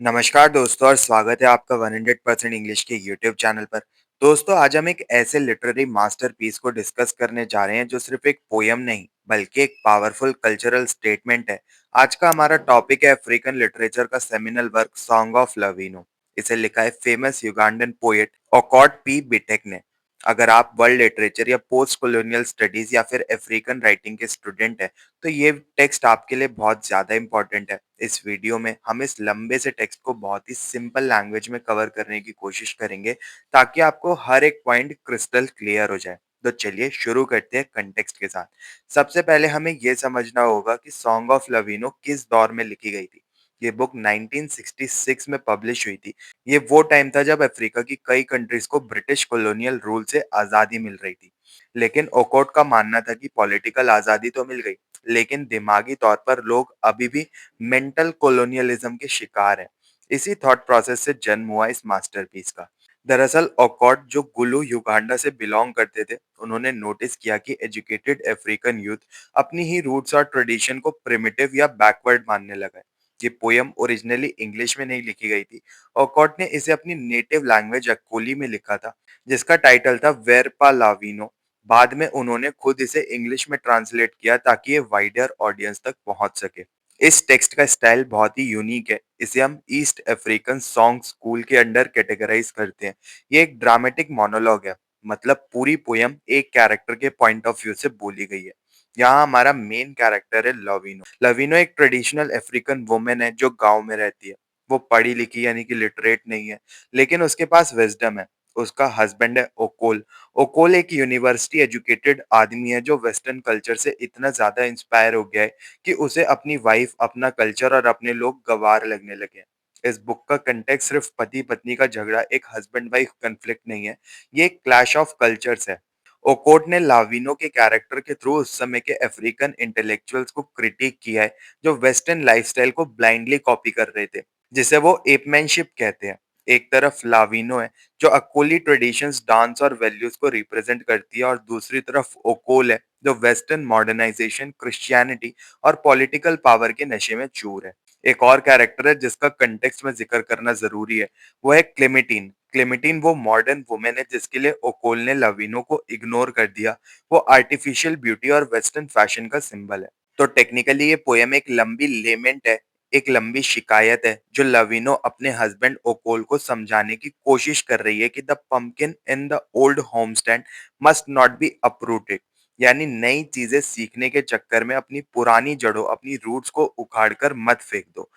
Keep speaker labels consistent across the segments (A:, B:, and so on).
A: नमस्कार दोस्तों और स्वागत है आपका 100% इंग्लिश के यूट्यूब चैनल पर। दोस्तों आज हम एक ऐसे लिटरेरी मास्टरपीस को डिस्कस करने जा रहे हैं जो सिर्फ एक पोयम नहीं बल्कि एक पावरफुल कल्चरल स्टेटमेंट है। आज का हमारा टॉपिक है अफ्रीकन लिटरेचर का seminal work song of Lawino. इसे लिखा है famous Ugandan poet Okot p'Bitek ने। अगर आप वर्ल्ड लिटरेचर या पोस्ट कॉलोनियल स्टडीज या फिर अफ्रीकन राइटिंग के स्टूडेंट हैं तो ये टेक्स्ट आपके लिए बहुत ज़्यादा इम्पोर्टेंट है। इस वीडियो में हम इस लंबे से टेक्स्ट को बहुत ही सिंपल लैंग्वेज में कवर करने की कोशिश करेंगे ताकि आपको हर एक पॉइंट क्रिस्टल क्लियर हो जाए। तो चलिए शुरू करते हैं कंटेक्स्ट के साथ। सबसे पहले हमें ये समझना होगा कि सॉन्ग ऑफ लवीनो किस दौर में लिखी गई थी। ये बुक 1966 में पब्लिश हुई थी। ये वो टाइम था जब अफ्रीका की कई कंट्रीज को ब्रिटिश कॉलोनियल रूल से आज़ादी मिल रही थी। लेकिन ओकोट का मानना था कि पॉलिटिकल आज़ादी तो मिल गई, लेकिन दिमागी तौर पर लोग अभी भी मेंटल कॉलोनियलिज्म के शिकार हैं। इसी थॉट प्रोसेस से जन्म हुआ इस मास्टरपीस का। दरअसल ओकॉट जो गुलू युगांडा से बिलोंग करते थे, उन्होंने नोटिस किया कि एजुकेटेड अफ्रीकन यूथ अपनी ही रूट्स और ट्रेडिशन को प्रिमिटिव या बैकवर्ड मानने लगा है। ये पोयम ओरिजिनली इंग्लिश में नहीं लिखी गई थी। ओकॉट ने इसे अपनी नेटिव लैंग्वेज अकोली में लिखा था, जिसका टाइटल था वेरपा लाविनो। बाद में उन्होंने खुद इसे इंग्लिश में ट्रांसलेट किया ताकि ये वाइडर ऑडियंस तक पहुंच सके। इस टेक्स्ट का स्टाइल बहुत ही यूनिक है। इसे हम ईस्ट अफ्रीकन सॉन्ग स्कूल के अंडर कैटेगराइज करते हैं। ये एक ड्रामेटिक मोनोलॉग है, मतलब पूरी पोयम एक कैरेक्टर के पॉइंट ऑफ व्यू से बोली गई है। यहाँ हमारा मेन कैरेक्टर है लवीनो। लवीनो एक ट्रेडिशनल अफ्रीकन वुमेन है जो गांव में रहती है। वो पढ़ी लिखी यानी कि लिटरेट नहीं है, लेकिन उसके पास विजडम है। उसका हस्बैंड है ओकोल। ओकोल एक यूनिवर्सिटी एजुकेटेड आदमी है जो वेस्टर्न कल्चर से इतना ज्यादा इंस्पायर हो गया है कि उसे अपनी वाइफ, अपना कल्चर और अपने लोग गवार लगने लगे हैं। इस बुक का कंटेक्स्ट सिर्फ पति पत्नी का झगड़ा, एक हस्बैंड वाइफ कन्फ्लिक्ट नहीं है। ये एक क्लैश ऑफ कल्चर्स है। ओकोट ने लाविनो के कैरेक्टर के थ्रू उस समय के अफ्रीकन इंटेलेक्चुअल्स को क्रिटिक किया है जो वेस्टर्न लाइफस्टाइल को ब्लाइंडली कॉपी कर रहे थे, जिसे वो एपमैनशिप कहते हैं। एक तरफ लाविनो है जो अकोली ट्रेडिशंस, डांस और वैल्यूज को रिप्रेजेंट करती है, और दूसरी तरफ ओकोल है जो वेस्टर्न मॉडर्नाइजेशन, क्रिश्चियनिटी और पॉलिटिकल पावर के नशे में चूर है। एक और कैरेक्टर है जिसका कंटेक्स्ट में जिक्र करना जरूरी है, वो है क्लेमेटीन। क्लेमेटीन वो मॉडर्न वुमेन है जिसके लिए ओकोल ने लवीनो को इग्नोर कर दिया। वो आर्टिफिशियल ब्यूटी और वेस्टर्न फैशन का सिंबल है। तो टेक्निकली ये पोयम एक लंबी लेमेंट है, एक लंबी शिकायत है जो लवीनो अपने हस्बैंड ओकोल को समझाने की कोशिश कर रही है कि the pumpkin in the old homestead must not be uprooted. यानी नई चीजें सीखने के चक्कर में अपनी पुरानी जड़ों, अपनी रूट्स को उखाड़कर मत फेंक दो।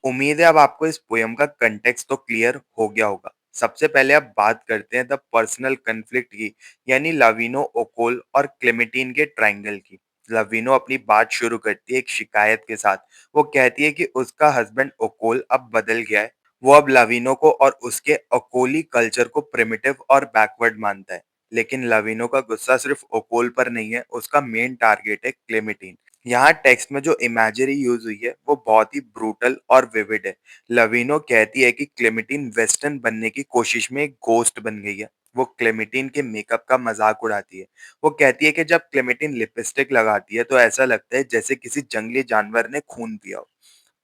A: उम्मीद है अब आपको इस पोयम का कंटेक्स्ट तो क्लियर हो गया होगा। सबसे पहले अब बात करते हैं द पर्सनल कन्फ्लिक्ट की, यानी लाविनो, ओकोल और क्लेमेटीन के ट्रायंगल की। लाविनो अपनी बात शुरू करती है एक शिकायत के साथ। वो कहती है कि उसका हस्बैंड ओकोल अब बदल गया है। वो अब लाविनो को और उसके ओकोली कल्चर को प्रिमिटिव और बैकवर्ड मानता है। लेकिन लाविनो का गुस्सा सिर्फ ओकोल पर नहीं है, उसका मेन टारगेट है क्लेमेटीन। यहाँ टेक्स्ट में जो इमेजरी यूज हुई है वो बहुत ही ब्रूटल और विविड है। लवीनो कहती है कि क्लेमेटीन वेस्टर्न बनने की कोशिश में एक गोस्ट बन गई है। वो क्लेमेटीन के मेकअप का मजाक उड़ाती है। वो कहती है कि जब क्लेमेटीन लिपस्टिक लगाती है तो ऐसा लगता है जैसे किसी जंगली जानवर ने खून पिया हो।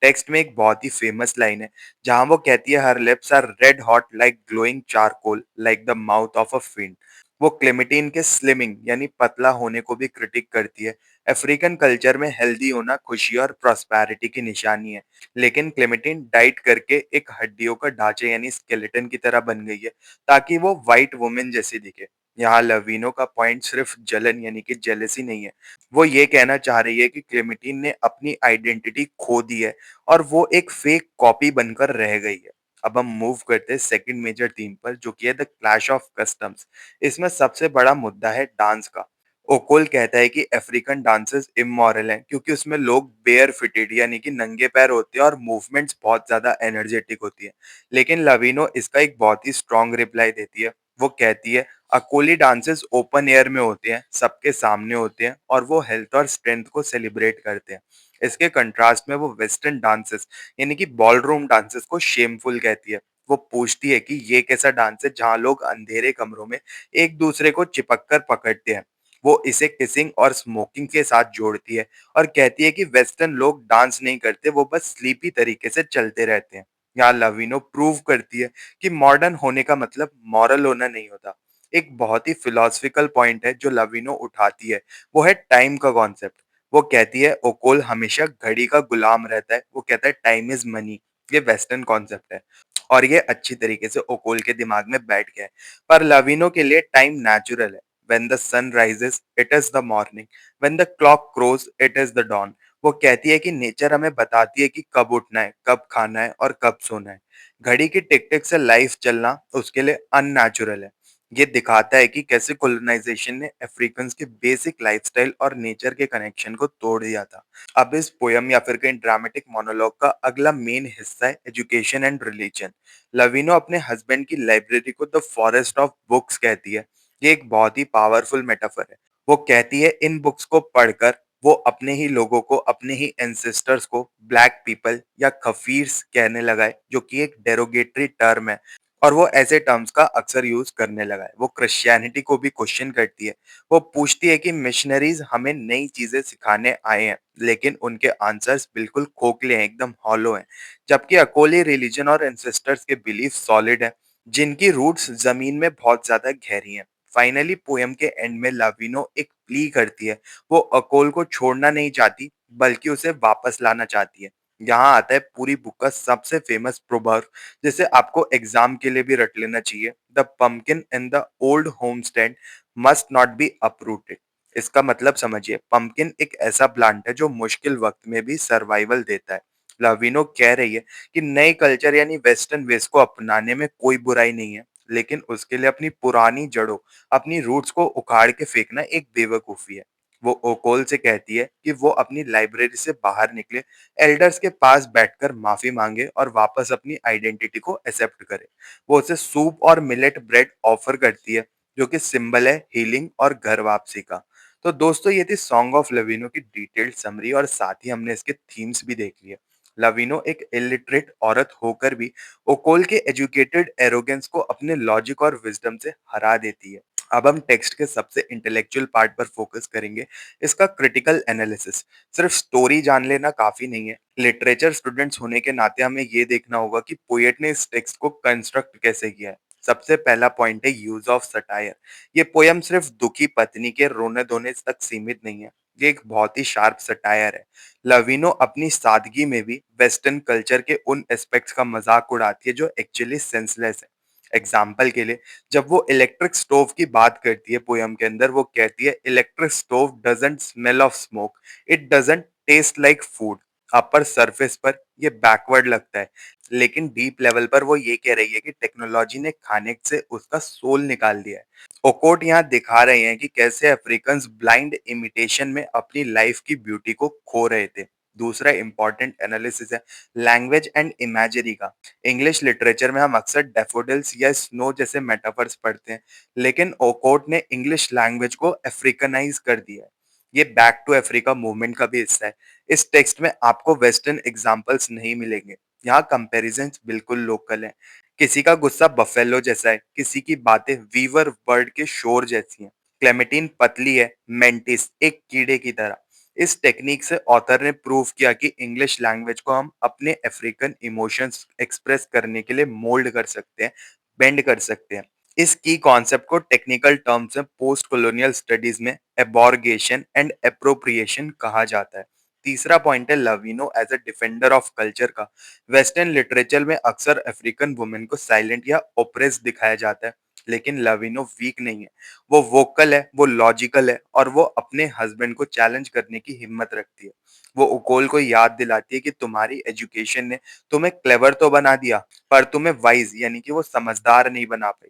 A: टेक्स्ट में एक बहुत ही फेमस लाइन है जहां वो कहती है her lips are red hot like glowing charcoal like the mouth of a fiend. वो क्लेमेटीन के स्लिमिंग यानी पतला होने को भी क्रिटिक करती है। अफ्रीकन कल्चर में हेल्दी होना खुशी और प्रॉस्पेरिटी की निशानी है, लेकिन क्लेमेटीन डाइट करके एक हड्डियों का ढांचे यानी स्केलेटन की तरह बन गई है ताकि वो वाइट वुमेन जैसी दिखे। यहाँ लवीनो का पॉइंट सिर्फ जलन यानी कि जेलेसी नहीं है। वो ये कहना चाह रही है कि क्लेमेटीन ने अपनी आइडेंटिटी खो दी है और वो एक फेक कॉपी बनकर रह गई है। अब हम मूव करते हैं सेकंड मेजर थीम पर, जो कि है द क्लैश ऑफ कस्टम्स। इसमें सबसे बड़ा मुद्दा है डांस का। ओकोल कहता है कि अफ्रीकन डांसेस इमोरल हैं क्योंकि उसमें लोग बेयर फिटेड यानी कि नंगे पैर होते हैं और मूवमेंट्स बहुत ज्यादा एनर्जेटिक होती है। लेकिन लवीनो इसका एक बहुत ही स्ट्रॉन्ग रिप्लाई देती है। वो कहती है अकोली डांसेस ओपन एयर में होते हैं, सबके सामने होते हैं और वो हेल्थ और स्ट्रेंथ को सेलिब्रेट करते हैं। इसके कंट्रास्ट में वो वेस्टर्न डांसेस यानी कि बॉलरूम डांसेस को शेमफुल कहती है। वो पूछती है कि ये कैसा डांस है जहाँ लोग अंधेरे कमरों में एक दूसरे को चिपक कर पकड़ते हैं। वो इसे किसिंग और स्मोकिंग के साथ जोड़ती है और कहती है कि वेस्टर्न लोग डांस नहीं करते, वो बस स्लीपी तरीके से चलते रहते हैं। यहाँ लवीनो प्रूव करती है कि मॉडर्न होने का मतलब मॉरल होना नहीं होता। एक बहुत ही फिलोसफिकल पॉइंट है जो लवीनो उठाती है, वो है टाइम का कॉन्सेप्ट। वो कहती है ओकोल हमेशा घड़ी का गुलाम रहता है, वो कहता है टाइम इज मनी। ये वेस्टर्न कॉन्सेप्ट है और ये अच्छी तरीके से ओकोल के दिमाग में बैठ गया है। पर लवीनो के लिए टाइम नेचुरल है। When the sun rises it is the morning, when the clock crows it is the dawn. वो कहती है कि नेचर हमें बताती है कि कब उठना है, कब खाना है और कब सोना है। घड़ी की टिक टिक से लाइफ चलना उसके लिए अननेचुरल है। ये दिखाता है कि कैसे कोलोनाइजेशन ने अफ्रीकन के बेसिक लाइफस्टाइल और नेचर के कनेक्शन को तोड़ दिया था। अब इस पोयम या फिर कहीं ड्रामेटिक मोनोलॉग का अगला मेन हिस्सा है एजुकेशन एंड रिलीजन। लवीनो अपने हस्बैंड की लाइब्रेरी को द फॉरेस्ट ऑफ बुक्स कहती है। ये एक बहुत ही पावरफुल मेटाफर है। वो कहती है इन बुक्स को पढ़कर वो अपने ही लोगों को, अपने ही एंसेस्टर्स को ब्लैक पीपल या खफीर्स कहने लगा है, जो कि एक डेरोगेटरी टर्म है और वो ऐसे टर्म्स का अक्सर यूज करने लगा है। वो क्रिश्चियनिटी को भी क्वेश्चन करती है। वो पूछती है कि मिशनरीज हमें नई चीजें सिखाने आए हैं, लेकिन उनके आंसर्स बिल्कुल खोखले हैं, एकदम हॉलो हैं। जबकि अकोली रिलीजन और एंसेस्टर्स के बिलीफ सॉलिड है, जिनकी रूट्स जमीन में बहुत ज्यादा गहरी हैं। फाइनली पोयम के एंड में लाविनो एक प्ली करती है। वो अकोल को छोड़ना नहीं चाहती, बल्कि उसे वापस लाना चाहती है। यहाँ आता है पूरी बुक का सबसे फेमस प्रोवर्ब, जिसे आपको एग्जाम के लिए भी रट लेना चाहिए। The pumpkin in the old homestead must not B uprooted. इसका मतलब समझिए, पंपकिन एक ऐसा प्लांट है जो मुश्किल वक्त में भी सर्वाइवल देता है। लाविनो कह रही है कि नए कल्चर यानी वेस्टर्न वेस्ट को अपनाने में कोई बुराई नहीं है, लेकिन उसके लिए अपनी पुरानी जड़ों, अपनी रूट्स को उखाड़ के फेंकना एक बेवकूफी है। वो ओकोल से कहती है कि वो अपनी लाइब्रेरी से बाहर निकले, एल्डर्स के पास बैठकर माफी मांगे और वापस अपनी आइडेंटिटी को एक्सेप्ट करे। वो उसे सूप और मिलेट ब्रेड ऑफर करती है, जो कि सिंबल है हीलिंग और घर वापसी का। तो दोस्तों, ये थी सॉन्ग ऑफ लविनो की डिटेल्ड समरी और साथ ही हमने इसके थीम्स भी देख लिए। लविनो एक इलिटरेट औरत होकर भी ओकोल के एजुकेटेड एरोगेंस को अपने लॉजिक और विजडम से हरा देती है। अब हम टेक्स्ट के सबसे इंटेलेक्चुअल पार्ट पर फोकस करेंगे, इसका क्रिटिकल एनालिसिस। सिर्फ स्टोरी जान लेना काफी नहीं है। लिटरेचर स्टूडेंट्स होने के नाते हमें ये देखना होगा कि पोएट ने इस टेक्स्ट को कंस्ट्रक्ट कैसे किया है। सबसे पहला पॉइंट है यूज ऑफ सटायर। ये पोयम सिर्फ दुखी पत्नी के रोने धोने तक सीमित नहीं है, ये एक बहुत ही शार्प सटायर है। लविनो अपनी सादगी में भी वेस्टर्न कल्चर के उन एस्पेक्ट्स का मजाक उड़ाती है जो एक्चुअली सेंसलेस है। एग्जाम्पल के लिए, जब वो इलेक्ट्रिक स्टोव की बात करती है पोयम के अंदर, वो कहती है electric stove doesn't smell of smoke, it doesn't taste like food. Upper surface पर ये बैकवर्ड लगता है, लेकिन डीप लेवल पर वो ये कह रही है कि टेक्नोलॉजी ने खाने से उसका सोल निकाल दिया है। ओकोट यहाँ दिखा रहे हैं कि कैसे अफ्रीकन ब्लाइंड इमिटेशन में अपनी लाइफ की ब्यूटी को खो रहे थे। दूसरा इंपॉर्टेंट एनालिसिस है लैंग्वेज एंड इमेजरी का। इंग्लिश लिटरेचर में हम अक्सर डैफोडिल्स या स्नो जैसे मेटाफर्स पढ़ते हैं, लेकिन ओकोट ने इंग्लिश लैंग्वेज को अफ्रीकनाइज कर दिया है। ये बैक टू अफ्रीका मूवमेंट का भी हिस्सा है। इस टेक्स्ट में आपको वेस्टर्न एग्जाम्पल्स नहीं मिलेंगे। यहाँ कंपैरिजंस बिल्कुल लोकल हैं। किसी का गुस्सा बफेलो जैसा है, किसी की बातें वीवर बर्ड के शोर जैसी हैं। क्लेमेटीन पतली है, मेंटिस एक कीड़े की तरह। इस टेक्निक से ऑथर ने प्रूव किया कि इंग्लिश लैंग्वेज को हम अपने अफ्रीकन इमोशंस एक्सप्रेस करने के लिए मोल्ड कर सकते हैं, बेंड कर सकते हैं। इस की कॉन्सेप्ट को टेक्निकल टर्म्स में पोस्ट कॉलोनियल स्टडीज में एबॉर्गेशन एंड एप्रोप्रिएशन कहा जाता है। तीसरा पॉइंट है Lawino as a defender of culture का। वेस्टर्न लिटरेचर में अक्सर अफ्रीकन वुमेन को साइलेंट या ओप्रेस दिखाया जाता है, लेकिन लविनो वीक नहीं है। वो वोकल है, वो लॉजिकल है और वो अपने हस्बैंड को चैलेंज करने की हिम्मत रखती है। वो ओकोल को याद दिलाती है कि तुम्हारी एजुकेशन ने तुम्हें क्लेवर तो बना दिया, पर तुम्हें वाइज यानी कि वो समझदार नहीं बना पाई।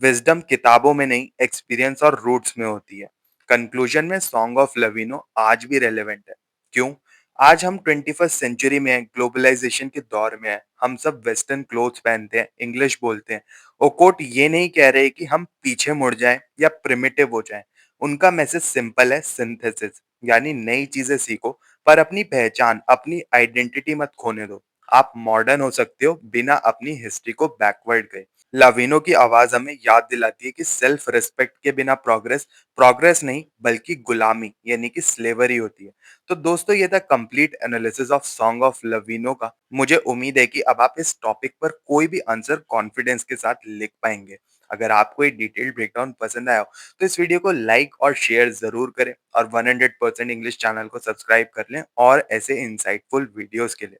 A: विजडम किताबों में नहीं, एक्सपीरियंस और रूट्स में होती है। कंक्लूजन में सॉन्ग ऑफ लविनो आज भी रेलेवेंट है। क्यों? आज हम 21st सेंचुरी में हैं, ग्लोबलाइजेशन के दौर में हैं, हम सब वेस्टर्न क्लोथ्स पहनते हैं, इंग्लिश बोलते हैं। ओकोट ये नहीं कह रहे कि हम पीछे मुड़ जाएं या प्रिमिटिव हो जाएं। उनका मैसेज सिंपल है, सिंथेसिस। यानी नई चीजें सीखो, पर अपनी पहचान, अपनी आइडेंटिटी मत खोने दो। आप मॉडर्न हो सकते हो बिना अपनी हिस्ट्री को बैकवर्ड गए। लाविनो की आवाज हमें याद दिलाती है कि सेल्फ रिस्पेक्ट के बिना प्रोग्रेस प्रोग्रेस नहीं बल्कि गुलामी यानी कि स्लेवरी होती है। तो दोस्तों ये था complete analysis of song of Lawino का। मुझे उम्मीद है कि अब आप इस टॉपिक पर कोई भी आंसर कॉन्फिडेंस के साथ लिख पाएंगे। अगर आपको ये डिटेल्ड ब्रेकडाउन पसंद आया हो तो इस वीडियो को लाइक और शेयर जरूर करें और 100% इंग्लिश चैनल को सब्सक्राइब कर लें और ऐसे इंसाइटफुल वीडियोस के लिए।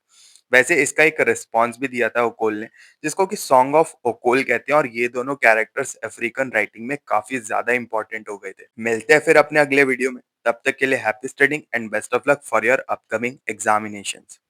A: वैसे इसका एक रिस्पॉन्स भी दिया था ओकोल ने, जिसको कि सॉन्ग ऑफ ओकोल कहते हैं, और ये दोनों कैरेक्टर्स अफ्रीकन राइटिंग में काफी ज्यादा इंपॉर्टेंट हो गए थे। मिलते हैं फिर अपने अगले वीडियो में। तब तक के लिए happy studying and best of luck for your upcoming examinations.